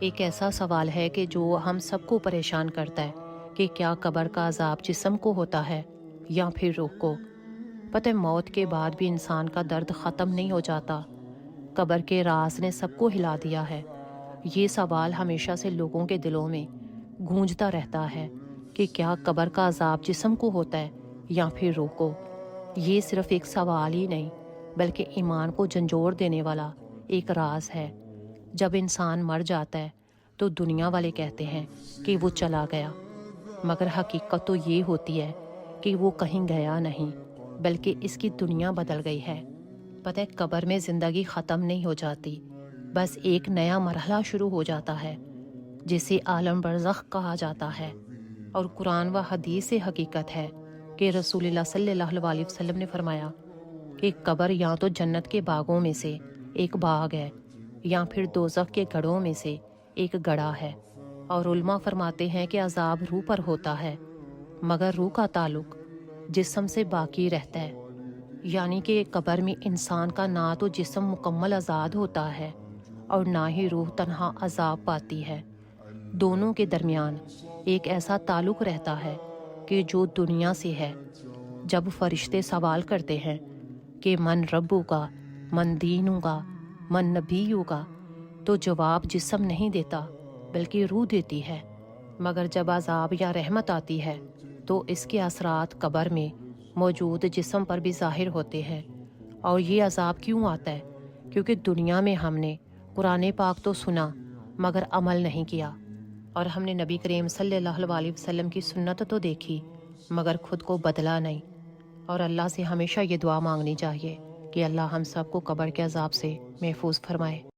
ایک ایسا سوال ہے کہ جو ہم سب کو پریشان کرتا ہے کہ کیا قبر کا عذاب جسم کو ہوتا ہے یا پھر روح کو؟ پتہ ہے موت کے بعد بھی انسان کا درد ختم نہیں ہو جاتا۔ قبر کے راز نے سب کو ہلا دیا ہے۔ یہ سوال ہمیشہ سے لوگوں کے دلوں میں گونجتا رہتا ہے کہ کیا قبر کا عذاب جسم کو ہوتا ہے یا پھر روح کو؟ یہ صرف ایک سوال ہی نہیں بلکہ ایمان کو جھنجھوڑ دینے والا ایک راز ہے۔ جب انسان مر جاتا ہے تو دنیا والے کہتے ہیں کہ وہ چلا گیا، مگر حقیقت تو یہ ہوتی ہے کہ وہ کہیں گیا نہیں بلکہ اس کی دنیا بدل گئی ہے۔ پتہ ہے قبر میں زندگی ختم نہیں ہو جاتی، بس ایک نیا مرحلہ شروع ہو جاتا ہے جسے عالم برزخ کہا جاتا ہے۔ اور قرآن و حدیث سے حقیقت ہے کہ رسول اللہ صلی اللہ علیہ وسلم نے فرمایا کہ قبر یا تو جنت کے باغوں میں سے ایک باغ ہے یا پھر دوزخ کے گڑھوں میں سے ایک گڑھا ہے۔ اور علماء فرماتے ہیں کہ عذاب روح پر ہوتا ہے مگر روح کا تعلق جسم سے باقی رہتا ہے، یعنی کہ قبر میں انسان کا نہ تو جسم مکمل آزاد ہوتا ہے اور نہ ہی روح تنہا عذاب پاتی ہے۔ دونوں کے درمیان ایک ایسا تعلق رہتا ہے کہ جو دنیا سے ہے۔ جب فرشتے سوال کرتے ہیں کہ من ربو کا، من دینوں کا، من نبیوں کا، تو جواب جسم نہیں دیتا بلکہ روح دیتی ہے۔ مگر جب عذاب یا رحمت آتی ہے تو اس کے اثرات قبر میں موجود جسم پر بھی ظاہر ہوتے ہیں۔ اور یہ عذاب کیوں آتا ہے؟ کیونکہ دنیا میں ہم نے قرآن پاک تو سنا مگر عمل نہیں کیا، اور ہم نے نبی کریم صلی اللہ علیہ وسلم کی سنت تو دیکھی مگر خود کو بدلا نہیں۔ اور اللہ سے ہمیشہ یہ دعا مانگنی چاہیے کہ اللہ ہم سب کو قبر کے عذاب سے محفوظ فرمائے۔